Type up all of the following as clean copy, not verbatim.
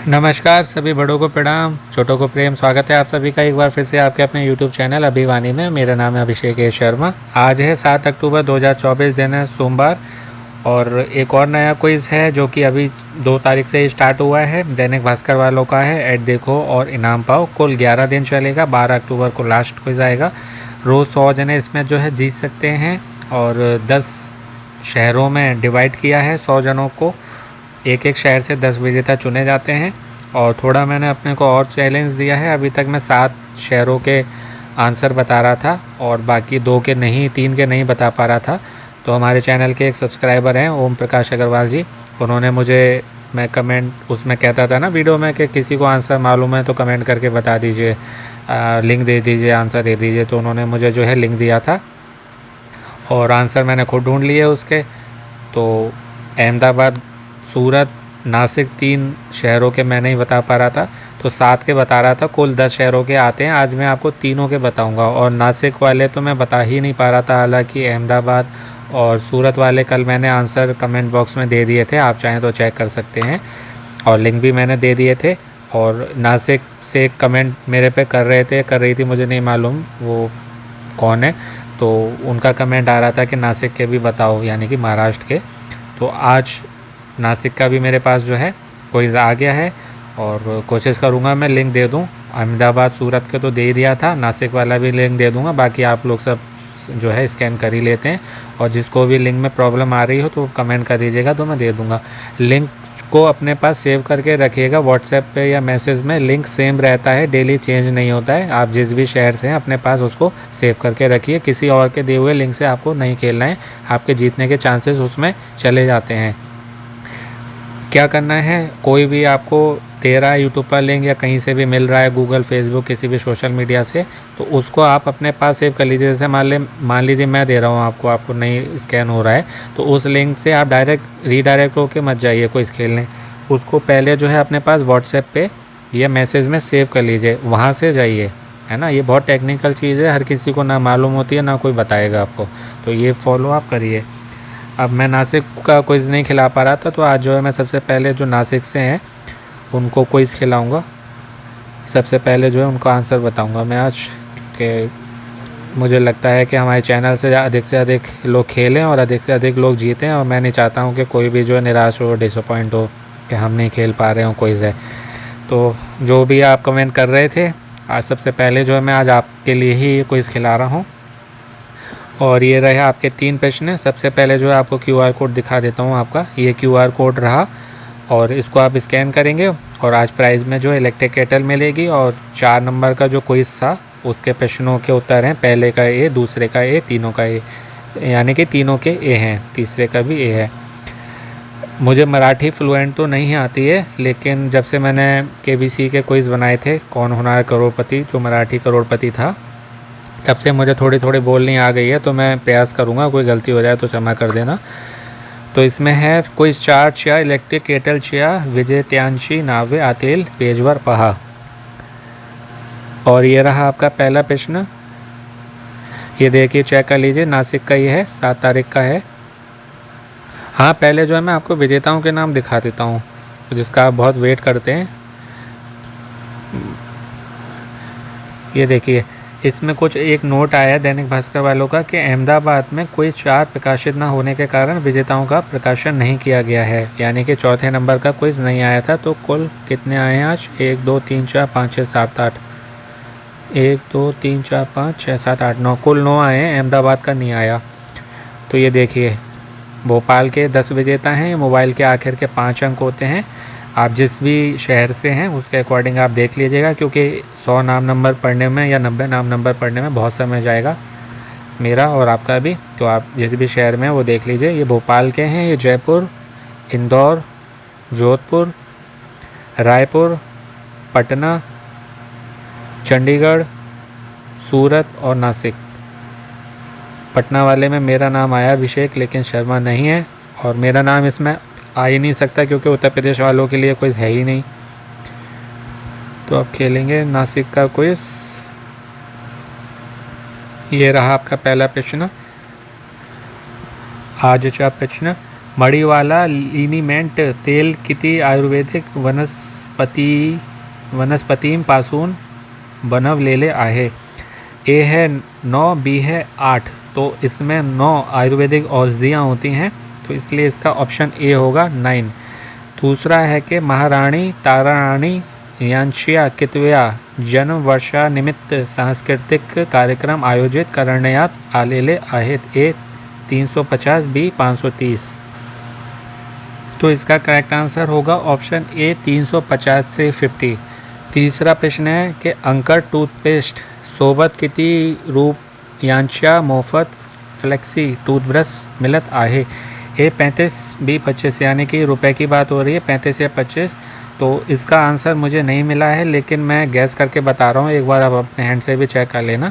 नमस्कार, सभी बड़ों को प्रणाम, छोटों को प्रेम। स्वागत है आप सभी का एक बार फिर से आपके अपने YouTube चैनल अभिवानी में। मेरा नाम है अभिषेक ए शर्मा। आज है 7 अक्टूबर 2024, दिन है सोमवार। और एक और नया क्विज़ है जो कि अभी 2 तारीख से स्टार्ट हुआ है। दैनिक भास्कर वालों का है। ऐड देखो और इनाम पाओ। कुल 11 दिन चलेगा। 12 अक्टूबर को लास्ट क्विज़ आएगा। रोज़ 100 जने इसमें जो है जीत सकते हैं। और 10 शहरों में डिवाइड किया है 100 जनों को। एक एक शहर से 10 विजेता चुने जाते हैं। और थोड़ा मैंने अपने को और चैलेंज दिया है। अभी तक मैं 7 शहरों के आंसर बता रहा था और बाकी 2 के नहीं, 3 के नहीं बता पा रहा था। तो हमारे चैनल के एक सब्सक्राइबर हैं ओम प्रकाश अग्रवाल जी, उन्होंने मुझे, मैं कमेंट उसमें कहता था ना वीडियो में कि किसी को आंसर मालूम है तो कमेंट करके बता दीजिए, लिंक दे दीजिए, आंसर दे दीजिए। तो उन्होंने मुझे जो है लिंक दिया था और आंसर मैंने खुद ढूंढ लिए उसके। तो अहमदाबाद, सूरत, नासिक 3 शहरों के मैं नहीं बता पा रहा था, तो 7 के बता रहा था। कुल 10 शहरों के आते हैं। आज मैं आपको तीनों के बताऊंगा। और नासिक वाले तो मैं बता ही नहीं पा रहा था, हालांकि अहमदाबाद और सूरत वाले कल मैंने आंसर कमेंट बॉक्स में दे दिए थे, आप चाहें तो चेक कर सकते हैं। और लिंक भी मैंने दे दिए थे। और नासिक से एक कमेंट मेरे पे कर रही थी, मुझे नहीं मालूम वो कौन है। तो उनका कमेंट आ रहा था कि नासिक के भी बताओ, यानी कि महाराष्ट्र के। तो आज नासिक का भी मेरे पास जो है क्विज़ आ गया है और कोशिश करूँगा मैं लिंक दे दूँ। अहमदाबाद, सूरत के तो दे ही दिया था, नासिक वाला भी लिंक दे दूँगा। बाकी आप लोग सब जो है स्कैन कर ही लेते हैं। और जिसको भी लिंक में प्रॉब्लम आ रही हो तो कमेंट कर दीजिएगा, तो मैं दे दूँगा। लिंक को अपने पास सेव करके रखिएगा। व्हाट्सएप पे या मैसेज में लिंक सेम रहता है, डेली चेंज नहीं होता है। आप जिस भी शहर से हैं अपने पास उसको सेव करके रखिए। किसी और के दिए हुए लिंक से आपको नहीं खेलना है, आपके जीतने के चांसेस उसमें चले जाते हैं। क्या करना है, कोई भी आपको दे रहा है यूट्यूब पर लिंक या कहीं से भी मिल रहा है, गूगल, फेसबुक, किसी भी सोशल मीडिया से, तो उसको आप अपने पास सेव कर लीजिए। जैसे मान लीजिए मैं दे रहा हूँ आपको नहीं स्कैन हो रहा है, तो उस लिंक से आप डायरेक्ट रीडायरेक्ट होकर मत जाइए कोई खेलने। उसको पहले जो है अपने पास व्हाट्सएप पे या मैसेज में सेव कर लीजिए, वहाँ से जाइए, है ना। ये बहुत टेक्निकल चीज़ है, हर किसी को ना मालूम होती है, ना कोई बताएगा आपको। तो ये फॉलो आप करिए। अब मैं नासिक का क्विज़ नहीं खिला पा रहा था, तो आज जो है मैं सबसे पहले जो नासिक से हैं उनको क्विज़ खिलाऊंगा। सबसे पहले जो है उनका आंसर बताऊंगा मैं आज, कि मुझे लगता है कि हमारे चैनल से अधिक लोग खेलें और अधिक से अधिक लोग जीतें। और मैं नहीं चाहता हूं कि कोई भी जो है निराश हो, डिसअपॉइंट हो कि हम नहीं खेल पा रहे हो क्विज़ है। तो जो भी आप कमेंट कर रहे थे, आज सबसे पहले जो है मैं आज आपके लिए ही क्विज़ खिला रहा हूँ। और ये रहे आपके 3 प्रश्न। सबसे पहले जो है आपको QR कोड दिखा देता हूँ। आपका ये QR कोड रहा और इसको आप स्कैन करेंगे और आज प्राइज़ में जो इलेक्ट्रिक केटल मिलेगी। और 4 नंबर का जो क्विज़ था उसके प्रश्नों के उत्तर हैं। पहले का ए, दूसरे का ए, तीनों का ए, यानी कि तीनों के ए हैं, तीसरे का भी ए है। मुझे मराठी फ्लुएंट तो नहीं आती है, लेकिन जब से मैंने KBC के क्विज़ बनाए थे, कौन होना करोड़पति, जो मराठी करोड़पति था, तब से मुझे थोड़ी थोड़ी बोलनी आ गई है। तो मैं प्रयास करूँगा, कोई गलती हो जाए तो क्षमा कर देना। तो इसमें है क्विज 4 च्या इलेक्ट्रिक केटल च्या विजेत्यांची नावे आतील पेजवर पहा। और ये रहा आपका पहला प्रश्न, ये देखिए, चेक कर लीजिए। नासिक का ये है, 7 तारीख का है। हाँ, पहले जो है मैं आपको विजेताओं के नाम दिखा देता हूँ, जिसका आप बहुत वेट करते हैं। ये देखिए, इसमें कुछ एक नोट आया है दैनिक भास्कर वालों का कि अहमदाबाद में कोई 4 प्रकाशित न होने के कारण विजेताओं का प्रकाशन नहीं किया गया है, यानी कि चौथे नंबर का क्विज़ नहीं आया था। तो कुल कितने आए हैं आज? 1 2 3 4 5 6 7 8, 1 2 3 4 5 6 7 8 9, कुल 9 आए हैं। अहमदाबाद का नहीं आया। तो ये देखिए, भोपाल के 10 विजेता हैं। मोबाइल के आखिर के 5 अंक होते हैं। आप जिस भी शहर से हैं उसके अकॉर्डिंग आप देख लीजिएगा, क्योंकि 100 नाम नंबर पढ़ने में या 90 नाम नंबर पढ़ने में बहुत समय जाएगा, मेरा और आपका भी। तो आप जिस भी शहर में वो देख लीजिए। ये भोपाल के हैं, ये जयपुर, इंदौर, जोधपुर, रायपुर, पटना, चंडीगढ़, सूरत और नासिक। पटना वाले में मेरा नाम आया अभिषेक, लेकिन शर्मा नहीं है। और मेरा नाम इसमें आ ही नहीं सकता क्योंकि उत्तर प्रदेश वालों के लिए कोई है ही नहीं। तो अब खेलेंगे नासिक का क्विज। ये रहा आपका पहला प्रश्न। आजचा प्रश्न, मळीवाला लिनिमेंट तेल किती आयुर्वेदिक वनस्पतिम पासून बनवलेले आहे। ए है 9, बी है 8। तो इसमें 9 आयुर्वेदिक औषधियाँ होती हैं, तो इसलिए इसका ऑप्शन ए होगा 9। दूसरा है कि महाराणी ताराराणी यांच्या कितव्या जन्मवर्षानिमित्त सांस्कृतिक कार्यक्रम आयोजित करण्यात आलेले आहेत। ए 350, बी 530। तो इसका करेक्ट आंसर होगा ऑप्शन ए 350 से 50। तीसरा प्रश्न है कि अंकर टूथपेस्ट सोबत किती रुपयांच्या मोफत फ्लेक्सी टूथब्रश मिलत आहे। ए 35, बी 25, यानी कि रुपए की बात हो रही है 35 या 25। तो इसका आंसर मुझे नहीं मिला है, लेकिन मैं गैस करके बता रहा हूँ, एक बार आप अपने हैंड से भी चेक कर लेना।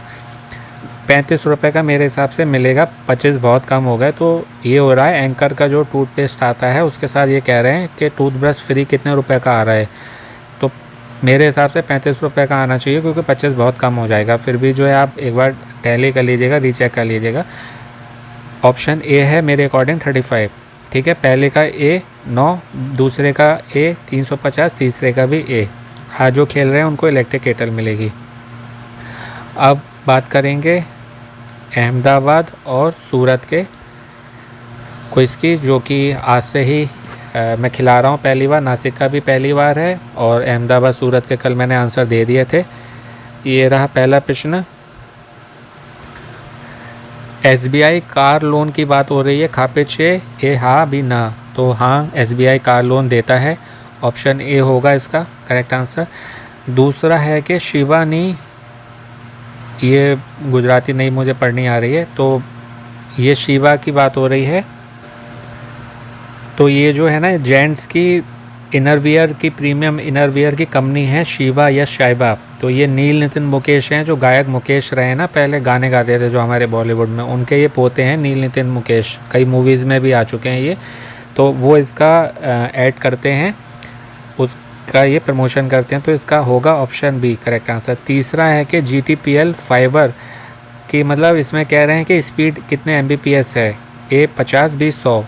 35 रुपये का मेरे हिसाब से मिलेगा, 25 बहुत कम हो गए। तो ये हो रहा है एंकर का जो टूथपेस्ट आता है उसके साथ ये कह रहे हैं कि टूथब्रश फ्री कितने रुपए का आ रहा है। तो मेरे हिसाब से 35 रुपये का आना चाहिए, क्योंकि 25 बहुत कम हो जाएगा। फिर भी जो है आप एक बार टैली कर लीजिएगा, रीचेक कर लीजिएगा। ऑप्शन ए है मेरे अकॉर्डिंग 35। ठीक है, पहले का ए 9, दूसरे का ए 350, तीसरे का भी ए। हाँ, जो खेल रहे हैं उनको इलेक्ट्रिक केटल मिलेगी। अब बात करेंगे अहमदाबाद और सूरत के क्विज़ की, जो कि आज से ही मैं खिला रहा हूँ पहली बार। नासिक का भी पहली बार है और अहमदाबाद सूरत के कल मैंने आंसर दे दिए थे। ये रहा पहला प्रश्न। SBI कार लोन की बात हो रही है, खापेचे ए हाँ बी ना। तो हाँ, SBI कार लोन देता है, ऑप्शन ए होगा इसका करेक्ट आंसर। दूसरा है कि शिवानी, ये गुजराती नहीं मुझे पढ़नी आ रही है, तो ये शिवा की बात हो रही है। तो ये जो है ना जेंट्स की इनरवियर की प्रीमियम इनरवियर की कंपनी है शिवा या शाइबा। तो ये नील नितिन मुकेश हैं, जो गायक मुकेश रहे ना, पहले गाने गाते थे जो हमारे बॉलीवुड में, उनके ये पोते हैं नील नितिन मुकेश। कई मूवीज़ में भी आ चुके हैं ये, तो वो इसका ऐड करते हैं, उसका ये प्रमोशन करते हैं। तो इसका होगा ऑप्शन बी करेक्ट आंसर। तीसरा है कि GTPL फाइबर की, मतलब इसमें कह रहे हैं कि स्पीड कितने Mbps है। ए 50, बी 100।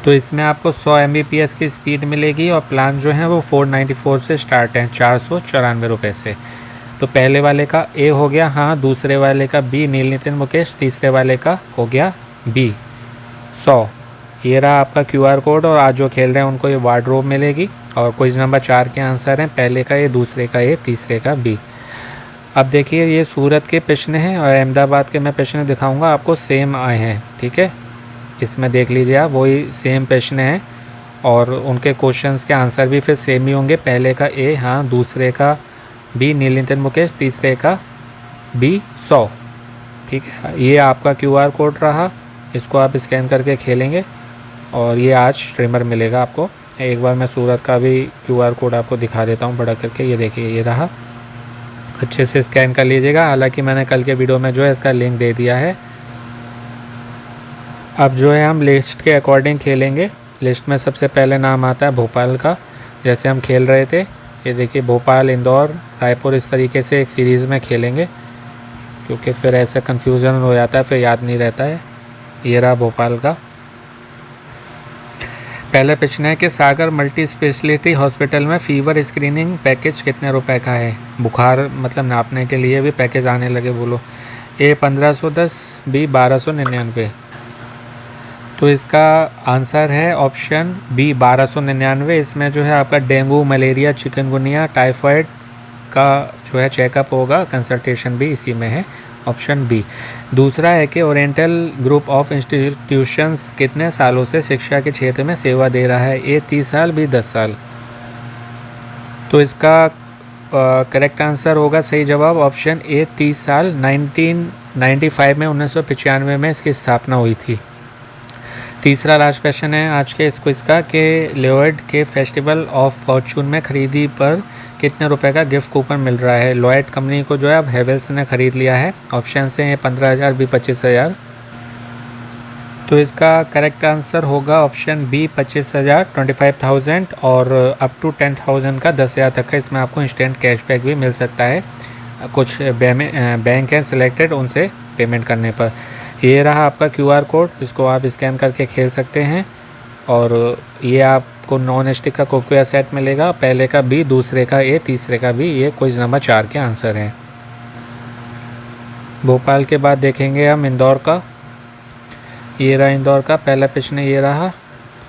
तो इसमें आपको 100 Mbps की स्पीड मिलेगी और प्लान जो है वो 494 से स्टार्ट है, 494 रुपये से। तो पहले वाले का ए हो गया हाँ, दूसरे वाले का बी नील नितिन मुकेश, तीसरे वाले का हो गया बी 100। ये रहा आपका QR कोड, और आज जो खेल रहे हैं उनको ये वार्डरोब मिलेगी। और क्विज नंबर 4 के आंसर हैं, पहले का ए, दूसरे का ए, तीसरे का बी। अब देखिए ये सूरत के प्रश्न हैं और अहमदाबाद के मैं प्रश्न दिखाऊंगा आपको, सेम आए हैं। ठीक है, इसमें देख लीजिए आप, वही सेम प्रश्न हैं और उनके क्वेश्चंस के आंसर भी फिर सेम ही होंगे। पहले का ए हाँ, दूसरे का बी नील नितिन मुकेश, तीसरे का बी 100। ठीक है, ये आपका QR कोड रहा, इसको आप स्कैन करके खेलेंगे और ये आज स्ट्रीमर मिलेगा आपको। एक बार मैं सूरत का भी QR कोड आपको दिखा देता हूँ बड़ा करके। ये देखिए, ये रहा, अच्छे से स्कैन कर लीजिएगा। हालांकि मैंने कल के वीडियो में जो है इसका लिंक दे दिया है। अब जो है हम लिस्ट के अकॉर्डिंग खेलेंगे। लिस्ट में सबसे पहले नाम आता है भोपाल का, जैसे हम खेल रहे थे। ये देखिए, भोपाल, इंदौर, रायपुर, इस तरीके से एक सीरीज़ में खेलेंगे, क्योंकि फिर ऐसे कन्फ्यूज़न हो जाता है, फिर याद नहीं रहता है। ये रहा भोपाल का। पहला प्रश्न है कि सागर मल्टी स्पेशलिटी हॉस्पिटल में फीवर स्क्रीनिंग पैकेज कितने रुपए का है। बुखार मतलब नापने के लिए भी पैकेज आने लगे, बोलो। ए 1510, बी 1299। तो इसका आंसर है ऑप्शन बी 1299। इसमें जो है आपका डेंगू, मलेरिया, चिकनगुनिया, टाइफाइड का जो है चेकअप होगा, कंसल्टेशन भी इसी में है, ऑप्शन बी। दूसरा है कि ओरिएंटल ग्रुप ऑफ इंस्टीट्यूशंस कितने सालों से शिक्षा के क्षेत्र में सेवा दे रहा है। ए 30 साल, बी 10 साल। तो इसका करेक्ट आंसर होगा, सही जवाब ऑप्शन ए 30 साल। 1995 में 1995 में इसकी स्थापना हुई थी। तीसरा लास्ट क्वेश्चन है आज के इस क्विज़ का कि लॉयड के फेस्टिवल ऑफ फॉर्चून में खरीदी पर कितने रुपए का गिफ्ट कूपन मिल रहा है। लॉयड कंपनी को जो है अब हेवेल्स ने ख़रीद लिया है। ऑप्शन से हैं 15,000, बी 25,000। तो इसका करेक्ट आंसर होगा ऑप्शन बी 25,000, 25,000, और अप टू 10,000 का 10,000 तक का इसमें आपको इंस्टेंट कैशबैक भी मिल सकता है। कुछ बैंक हैं सिलेक्टेड, उनसे पेमेंट करने पर। ये रहा आपका QR कोड, इसको आप स्कैन करके खेल सकते हैं और ये आप आपको नॉन स्टिक का कुकवेयर सेट मिलेगा, पहले का बी, दूसरे का ए, तीसरे का बी। ये क्विज नंबर 4 के आंसर हैं। भोपाल के बाद देखेंगे हम इंदौर का। ये रहा इंदौर का पहला प्रश्न, ये रहा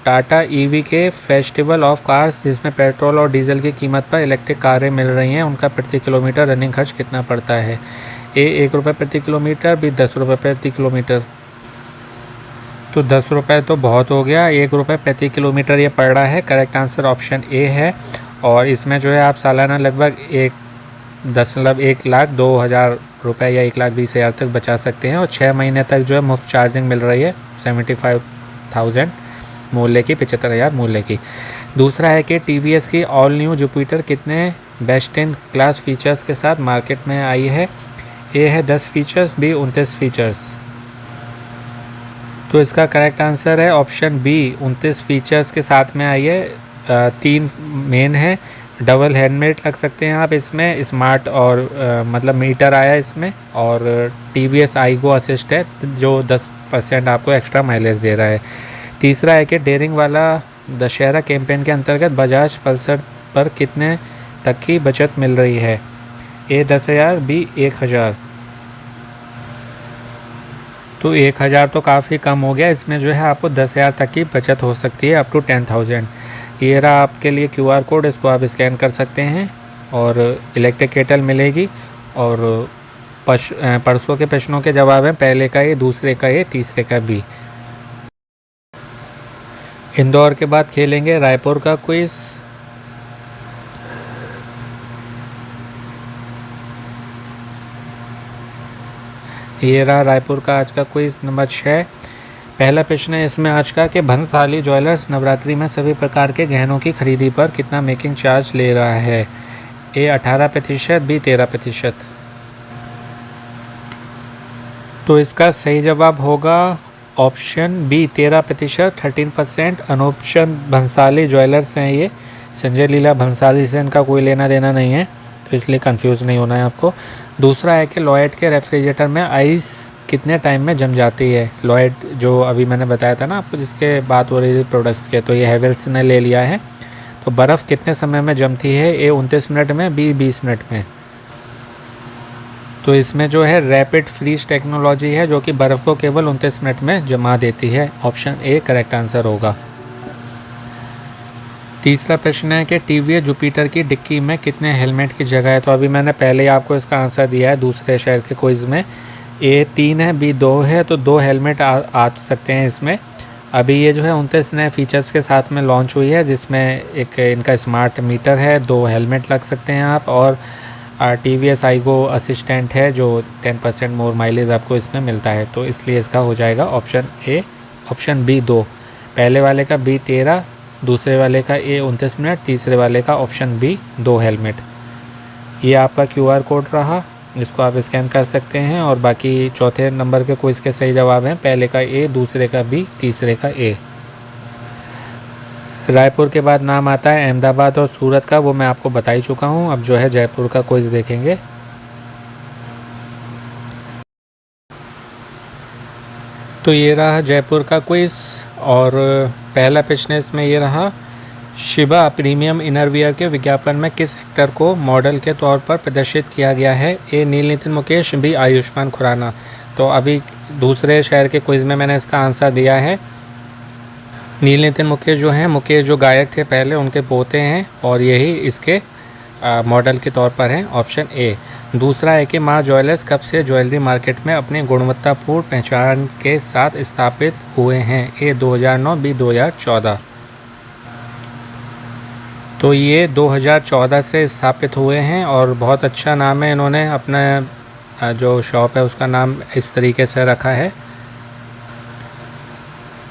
टाटा ईवी के फेस्टिवल ऑफ कार्स जिसमें पेट्रोल और डीजल की कीमत पर इलेक्ट्रिक कारें मिल रही हैं, उनका प्रति किलोमीटर रनिंग खर्च कितना पड़ता है? ए 1 रुपये प्रति किलोमीटर, बी 10 रुपये प्रति किलोमीटर। तो 10 रुपये तो बहुत हो गया, 1 रुपये प्रति किलोमीटर ये पड़ रहा है। करेक्ट आंसर ऑप्शन ए है। और इसमें जो है आप सालाना लगभग 1,02,000 रुपये या 1,20,000 तक बचा सकते हैं। और 6 महीने तक जो है मुफ्त चार्जिंग मिल रही है 75,000 मूल्य की, 75,000 मूल्य की। दूसरा है कि टीवीएस की ऑल न्यू जुपिटर कितने बेस्ट इन क्लास फीचर्स के साथ मार्केट में आई है? ए है 10 फीचर्स, बी 29 फीचर्स। तो इसका करेक्ट आंसर है ऑप्शन बी, 29 फीचर्स के साथ में आई है। 3 मेन है, डबल हेलमेट लग सकते हैं आप इसमें, स्मार्ट और मतलब मीटर आया इसमें, और टीवीएस आईगो असिस्ट है जो 10% आपको एक्स्ट्रा माइलेज दे रहा है। तीसरा है कि डेयरिंग वाला दशहरा कैंपेन के अंतर्गत बजाज पल्सर पर कितने तक की बचत मिल रही है? ए 10,000, बी 1,000। तो 1,000 तो काफ़ी कम हो गया, इसमें जो है आपको 10,000 तक की बचत हो सकती है, अप टू 10,000। ये रहा आपके लिए QR कोड, इसको आप स्कैन कर सकते हैं और इलेक्ट्रिक केटल मिलेगी। और परसों के प्रश्नों के जवाब हैं पहले का ए, दूसरे का ए, तीसरे का बी। इंदौर के बाद खेलेंगे रायपुर का क्विज। ये रहा रायपुर का आज का क्विज नंबर 6। पहला प्रश्न है इसमें आज का कि भंसाली ज्वेलर्स नवरात्रि में सभी प्रकार के गहनों की खरीदी पर कितना मेकिंग चार्ज ले रहा है? ए 18%, बी 13%। तो इसका सही जवाब होगा ऑप्शन बी 13%, 13%। अनूपचंद भंसाली ज्वेलर्स हैं ये, संजय लीला भंसाली से इनका कोई लेना देना नहीं है, तो इसलिए कंफ्यूज नहीं होना है आपको। दूसरा है कि लॉयड के रेफ्रिजरेटर में आइस कितने टाइम में जम जाती है? लॉयड जो अभी मैंने बताया था ना आपको, जिसके बात हो रही थी प्रोडक्ट्स के, तो ये हैवेल्स ने ले लिया है। तो बर्फ़ कितने समय में जमती है? ए 29 मिनट में, बी 20 मिनट में। तो इसमें जो है रैपिड फ्रीज टेक्नोलॉजी है जो कि बर्फ़ को केवल 29 मिनट में जमा देती है। ऑप्शन ए करेक्ट आंसर होगा। तीसरा प्रश्न है कि टीवीएस जुपिटर की डिक्की में कितने हेलमेट की जगह है? तो अभी मैंने पहले ही आपको इसका आंसर दिया है दूसरे शहर के क्विज़ में। ए 3 है, बी 2 है, तो 2 हेलमेट आ सकते हैं इसमें। अभी ये जो है 29 नए फीचर्स के साथ में लॉन्च हुई है, जिसमें एक इनका स्मार्ट मीटर है, 2 हेलमेट लग सकते हैं आप, और टीवीएस आईगो असिस्टेंट है जो 10% मोर माइलेज आपको इसमें मिलता है। तो इसलिए इसका हो जाएगा ऑप्शन ए, ऑप्शन बी 2। पहले वाले का बी 13, दूसरे वाले का ए 29 मिनट, तीसरे वाले का ऑप्शन बी 2 हेलमेट। ये आपका QR कोड रहा, इसको आप स्कैन कर सकते हैं। और बाकी चौथे नंबर के क्विज़ के सही जवाब हैं पहले का ए, दूसरे का बी, तीसरे का ए। रायपुर के बाद नाम आता है अहमदाबाद और सूरत का, वो मैं आपको बता ही चुका हूँ। अब जो है जयपुर का क्विज़ देखेंगे। तो ये रहा जयपुर का क्विज़ और पहला प्रश्न इसमें ये रहा, शिबा प्रीमियम इनरवियर के विज्ञापन में किस एक्टर को मॉडल के तौर पर प्रदर्शित किया गया है? ए नील नितिन मुकेश, बी आयुष्मान खुराना। तो अभी दूसरे शहर के क्विज़ में मैंने इसका आंसर दिया है। नील नितिन मुकेश जो हैं, मुकेश जो गायक थे पहले, उनके पोते हैं और यही इसके मॉडल के तौर पर हैं, ऑप्शन ए। दूसरा है कि माँ ज्वेलर्स कब से ज्वेलरी मार्केट में अपनी गुणवत्तापूर्ण पहचान के साथ स्थापित हुए हैं? ए 2009, बी 2014। तो ये 2014 से स्थापित हुए हैं और बहुत अच्छा नाम है, इन्होंने अपना जो शॉप है उसका नाम इस तरीके से रखा है।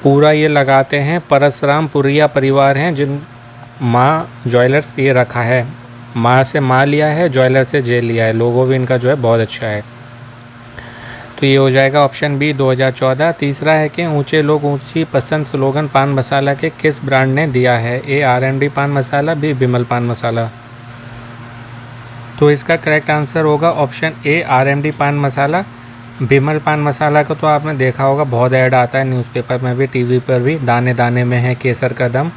पूरा ये लगाते हैं परसराम पुरिया परिवार हैं जिन माँ ज्वेलर्स ये रखा है। माँ से माँ लिया है, ज्वेलर से जे लिया है, लोगो भी इनका जो है बहुत अच्छा है। तो ये हो जाएगा ऑप्शन बी 2014। तीसरा है कि ऊंचे लोग ऊंची पसंद स्लोगन पान मसाला के किस ब्रांड ने दिया है? ए R&D पान मसाला, बी विमल पान मसाला। तो इसका करेक्ट आंसर होगा ऑप्शन ए R&D पान मसाला। विमल पान मसाला को तो आपने देखा होगा, बहुत ऐड आता है न्यूज़पेपर में भी, टीवी पर भी, दाने दाने में है केसर का दम।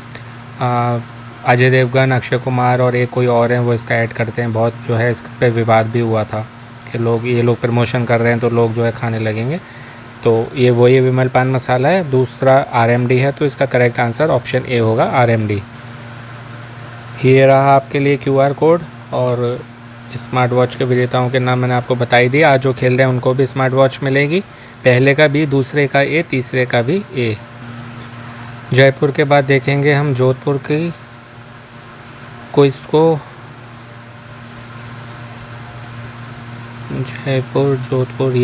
अजय देवगन, अक्षय कुमार और एक कोई और है वो इसका ऐड करते हैं। बहुत जो है इस पे विवाद भी हुआ था कि ये लोग प्रमोशन कर रहे हैं तो लोग जो है खाने लगेंगे। तो ये वही विमल पान मसाला है। दूसरा RMD है, तो इसका करेक्ट आंसर ऑप्शन ए होगा, RMD। ये रहा आपके लिए QR कोड और स्मार्ट वॉच के विजेताओं के नाम मैंने आपको बताई दिए। आज जो खेल रहे हैं उनको भी स्मार्ट वॉच मिलेगी, पहले का B, दूसरे का A, तीसरे का भी A। जयपुर के बाद देखेंगे हम जोधपुर की क्विज को। जयपुर, जोधपुर,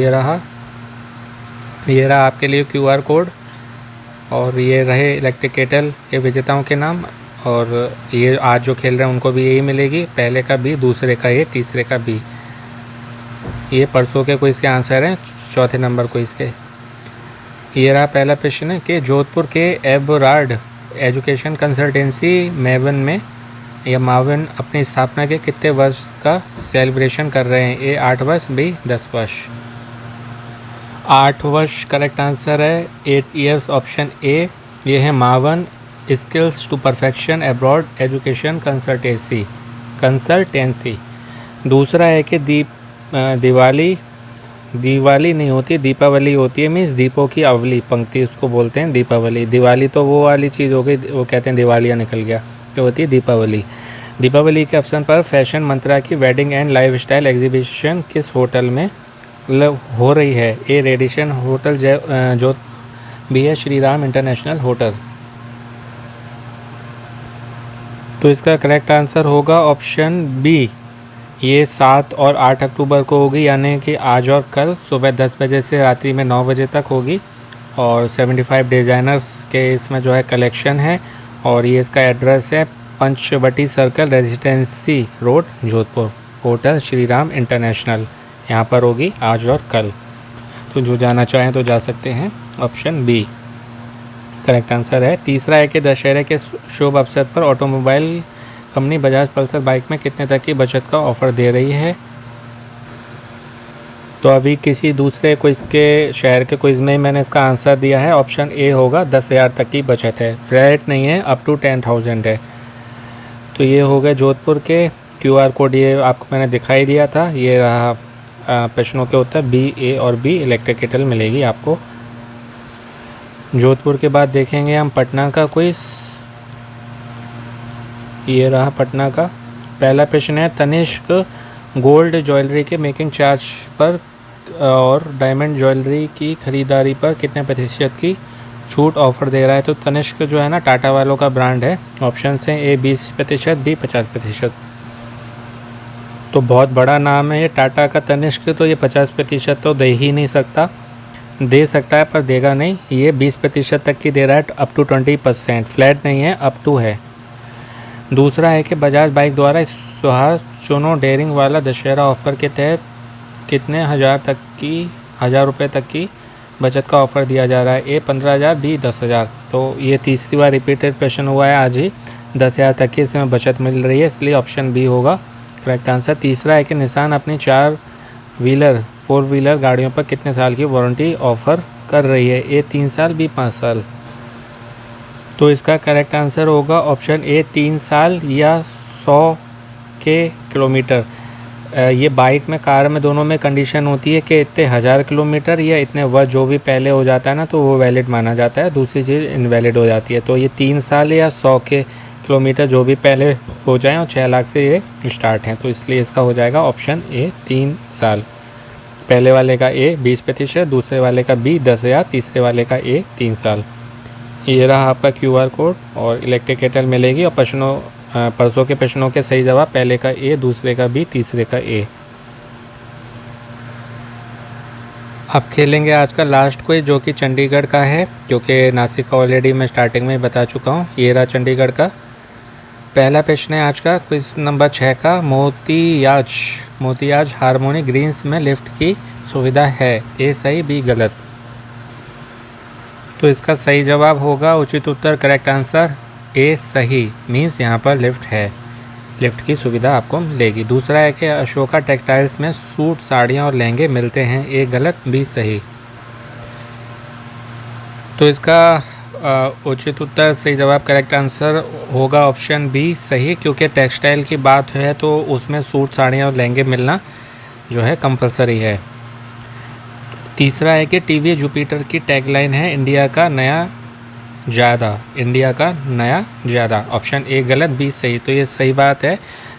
ये रहा आपके लिए QR कोड और ये रहे इलेक्ट्रिक केटल के विजेताओं के नाम। और ये आज जो खेल रहे हैं उनको भी यही मिलेगी, पहले का B, दूसरे का A, तीसरे का B। ये परसों के क्विज के आंसर हैं, चौथे नंबर क्विज के। ये रहा पहला प्रश्न कि जोधपुर के एबरार्ड एजुकेशन कंसल्टेंसी मावन अपनी स्थापना के कितने वर्ष का सेलिब्रेशन कर रहे हैं? A 8 वर्ष, B 10 वर्ष। 8 वर्ष करेक्ट आंसर है, 8 ईयर्स ऑप्शन ए। ये है मावन skills to perfection abroad education consultancy. दूसरा है कि दिवाली नहीं होती, दीपावली होती है। मीन्स दीपों की अवली पंक्ति उसको बोलते हैं दीपावली। दिवाली तो वो वाली चीज़ हो गई, वो कहते हैं दिवालिया निकल गया, तो होती है दीपावली। दीपावली के अवसर पर फैशन मंत्रा की वेडिंग एंड लाइफस्टाइल एग्जीबिशन किस होटल में हो रही है? ए रेडिसन होटल जो बी है श्री राम इंटरनेशनल होटल। तो इसका करेक्ट आंसर होगा ऑप्शन बी। ये 7 और 8 अक्टूबर को होगी, यानी कि आज और कल सुबह 10 बजे से रात्रि में 9 बजे तक होगी। और 75 डिज़ाइनर्स के इसमें जो है कलेक्शन है। और ये इसका एड्रेस है Panchvati circle, residency road, Jodhpur. Hotel Shri Ram international यहाँ पर होगी आज और कल। तो जो जाना चाहें तो जा सकते हैं, ऑप्शन बी करेक्ट आंसर है। तीसरा है कि दशहरे के शुभ अवसर पर automobile company Bajaj Pulsar bike में कितने तक की बचत का ऑफ़र दे रही है? तो अभी किसी दूसरे क्विज़ के शहर के क्विज़ में मैंने इसका आंसर दिया है, ऑप्शन ए होगा, 10,000 तक की बचत है। फ्लैट नहीं है, अप टू 10,000 है। तो ये हो गए जोधपुर के। QR कोड ये आपको मैंने दिखाई दिया था। ये रहा प्रश्नों के उत्तर, B, A और B इलेक्ट्रिक केटल मिलेगी आपको। जोधपुर के बाद देखेंगे हम पटना का क्विज़। ये रहा पटना का। पहला प्रश्न है, तनिष्क गोल्ड ज्वेलरी के मेकिंग चार्ज पर और डायमंड ज्वेलरी की खरीदारी पर कितने प्रतिशत की छूट ऑफर दे रहा है? तो तनिष्क जो है ना टाटा वालों का ब्रांड है। ऑप्शन हैं A 20%, B 50%। तो बहुत बड़ा नाम है ये टाटा का तनिष्क, तो ये 50% तो दे ही नहीं सकता, दे सकता है पर देगा नहीं। ये 20% तक की दे रहा है, अप टू 20%। फ्लैट नहीं है, अप टू है। दूसरा है कि बजाज बाइक द्वारा सुहास चुनो डेयरिंग वाला दशहरा ऑफ़र के तहत कितने हज़ार रुपये तक की बचत का ऑफ़र दिया जा रहा है? A 15,000, B 10,000। तो ये तीसरी बार रिपीटेड प्रश्न हुआ है आज ही। 10,000 तक की इसमें बचत मिल रही है, इसलिए ऑप्शन बी होगा करेक्ट आंसर। तीसरा है कि निसान अपनी 4 व्हीलर गाड़ियों पर कितने साल की वारंटी ऑफ़र कर रही है? A 3 साल, B 5 साल। तो इसका करेक्ट आंसर होगा ऑप्शन ए 3 साल या 100 के किलोमीटर। ये बाइक में, कार में, दोनों में कंडीशन होती है कि इतने 1000 किलोमीटर या इतने वर्ष जो भी पहले हो जाता है ना, तो वो वैलिड माना जाता है, दूसरी चीज़ इनवैलिड हो जाती है। तो ये 3 साल या 100 के किलोमीटर जो भी पहले हो जाए, और 6 लाख से ये स्टार्ट हैं, तो इसलिए इसका हो जाएगा ऑप्शन ए 3 साल। पहले वाले का A 20%, दूसरे वाले का B 10,000, तीसरे वाले का A 3 साल। ये रहा आपका QR कोड और इलेक्ट्रिक केटल मिलेगी। और परसों के प्रश्नों के सही जवाब, पहले का A, दूसरे का B, तीसरे का A। अब खेलेंगे आज का लास्ट क्विज, जो कि चंडीगढ़ का है, क्योंकि नासिक का ऑलरेडी मैं स्टार्टिंग में बता चुका हूँ। ये रहा चंडीगढ़ का। पहला प्रश्न है आज का, क्विज नंबर 6 का। मोतियाज हारमोनी ग्रीन्स में लिफ्ट की सुविधा है? A सही, B गलत। तो इसका सही जवाब होगा, उचित उत्तर करेक्ट आंसर A सही। मीन्स यहाँ पर लिफ्ट है, लिफ्ट की सुविधा आपको मिलेगी। दूसरा है कि अशोका टेक्सटाइल्स में सूट, साड़ियाँ और लहंगे मिलते हैं? A गलत, B सही। तो इसका उचित उत्तर, सही जवाब, करेक्ट आंसर होगा ऑप्शन बी सही, क्योंकि टेक्सटाइल की बात है तो उसमें सूट, साड़ियाँ और लहंगे मिलना जो है कंपलसरी है। तीसरा है कि टीवी जुपिटर की टैगलाइन है इंडिया का नया ज़्यादा, इंडिया का नया ज़्यादा। ऑप्शन ए गलत, बी सही। तो ये सही बात है।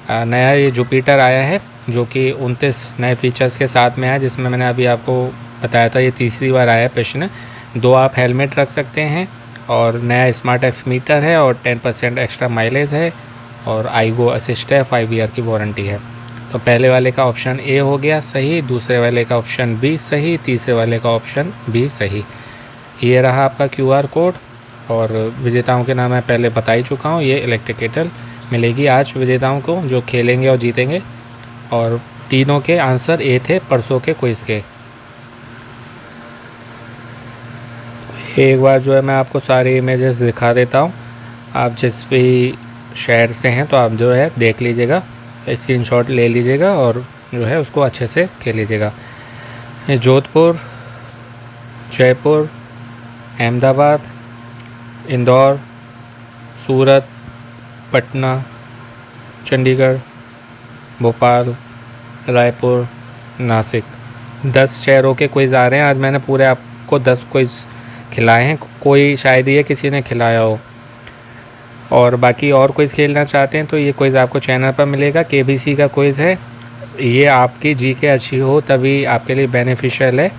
नया ये जुपिटर आया है जो कि 29 नए फीचर्स के साथ में है, जिसमें मैंने अभी आपको बताया था ये तीसरी बार आया है प्रश्न। 2 आप हेलमेट रख सकते हैं और नया स्मार्ट एक्स मीटर है और 10% एक्स्ट्रा माइलेज है और आईगो असिस्ट है, 5 ईयर की वारंटी है। तो पहले वाले का ऑप्शन ए हो गया सही, दूसरे वाले का ऑप्शन बी सही, तीसरे वाले का ऑप्शन बी सही। ये रहा आपका QR कोड और विजेताओं के नाम मैं पहले बता ही चुका हूँ। ये इलेक्ट्रिक केटल मिलेगी आज विजेताओं को जो खेलेंगे और जीतेंगे। और तीनों के आंसर ए थे परसों के क्विज़ के। एक बार जो है मैं आपको सारी इमेजेस दिखा देता हूँ। आप जिस भी शहर से हैं तो आप जो है देख लीजिएगा, स्क्रीनशॉट ले लीजिएगा और जो है उसको अच्छे से खेल लीजिएगा। जोधपुर, जयपुर, अहमदाबाद, इंदौर, सूरत, पटना, चंडीगढ़, भोपाल, रायपुर, नासिक, 10 शहरों के क्विज़ आ रहे हैं। आज मैंने पूरे आपको 10 क्विज़ खिलाए हैं, कोई शायद ये किसी ने खिलाया हो। और बाकी और क्विज़ खेलना चाहते हैं तो ये क्विज़ आपको चैनल पर मिलेगा। KBC का क्विज़ है, ये आपकी GK अच्छी हो तभी आपके लिए बेनिफिशियल है।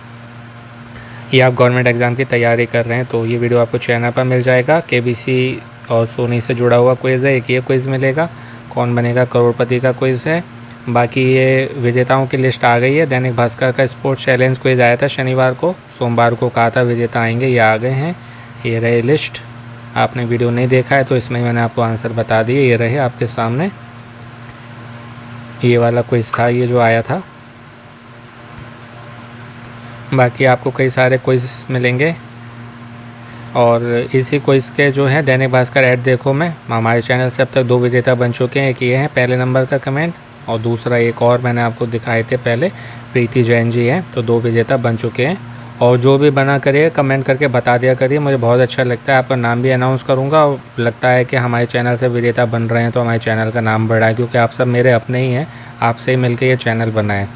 ये आप गवर्नमेंट एग्ज़ाम की तैयारी कर रहे हैं तो ये वीडियो आपको चैनल पर मिल जाएगा। KBC और सोनी से जुड़ा हुआ क्विज़ है, एक ये क्विज़ मिलेगा। कौन बनेगा करोड़पति का क्विज़ है। बाकी ये विजेताओं की लिस्ट आ गई है। दैनिक भास्कर का स्पोर्ट्स चैलेंज क्विज़ आया था शनिवार को, सोमवार को कहा था विजेता आएंगे, ये आ गए हैं। ये रहे लिस्ट। आपने वीडियो नहीं देखा है तो इसमें मैंने आपको आंसर बता दिए, ये रहे आपके सामने। ये वाला क्विज़ था ये जो आया था। बाकी आपको कई सारे क्विज़ मिलेंगे और इसी क्विज़ के जो है दैनिक भास्कर ऐड देखो में हमारे चैनल से अब तक 2 विजेता बन चुके हैं। एक ये हैं पहले नंबर का कमेंट और दूसरा एक और मैंने आपको दिखाए थे पहले, प्रीति जैन जी हैं। तो 2 विजेता बन चुके हैं। और जो भी बना करिए कमेंट करके बता दिया करिए, मुझे बहुत अच्छा लगता है। आपका नाम भी अनाउंस करूँगा और लगता है कि हमारे चैनल से विजेता बन रहे हैं तो हमारे चैनल का नाम बढ़ा है, क्योंकि आप सब मेरे अपने ही हैं, आपसे ही मिलकर ये चैनल बना है।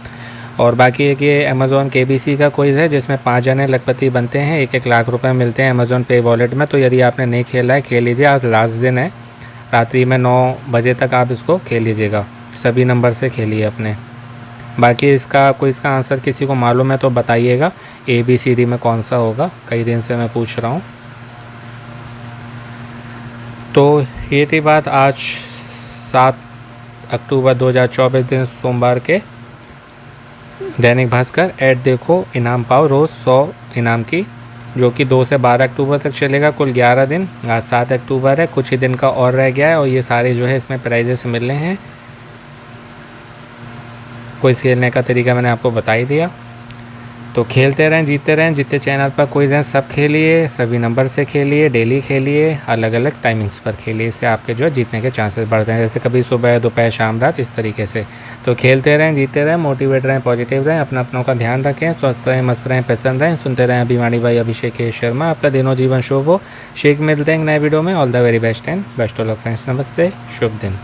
और बाकी एक ये अमेज़ॉन KBC का क्विज़ है जिसमें 5 जने लखपति बनते हैं, 1-1 लाख रुपए मिलते हैं अमेज़ॉन पे वॉलेट में। तो यदि आपने नहीं खेला है खेल लीजिए, आज लास्ट दिन है, रात्रि में 9 बजे तक आप इसको खेल लीजिएगा। सभी नंबर से खेलिए अपने। बाकी इसका क्विज़ का आंसर किसी को मालूम है तो बताइएगा, ABCD में कौन सा होगा, कई दिन से मैं पूछ रहा हूँ। तो ये थी बात आज 7 अक्टूबर 2024 दिन सोमवार के दैनिक भास्कर ऐड देखो इनाम पाओ रोज़ 100 इनाम की, जो कि 2 से 12 अक्टूबर तक चलेगा। कुल 11 दिन। आज 7 अक्टूबर है, कुछ ही दिन का और रह गया है और ये सारे जो है इसमें प्राइजेस मिलने हैं। क्विज़ खेलने का तरीका मैंने आपको बता ही दिया। तो खेलते रहें, जीतते रहें। जितने चैनल पर क्विज़ हैं सब खेलिए, सभी नंबर से खेलिए, डेली खेलिए, अलग अलग टाइमिंग्स पर खेलिए। इससे आपके जो है जीतने के चांसेस बढ़ते हैं, जैसे कभी सुबह, दोपहर, शाम, रात, इस तरीके से। तो खेलते रहें, जीतते रहें, मोटिवेट रहें, पॉजिटिव रहें, अपनों का ध्यान रखें, स्वस्थ रहें, मस्त रहें, पसंद रहें। सुनते रहें अभिमानी भाई अभिषेक शर्मा। आपका दिनों जीवन शुभ हो। शेख मिलते हैं नए वीडियो में। All the very best and best of luck friends. नमस्ते, शुभ दिन।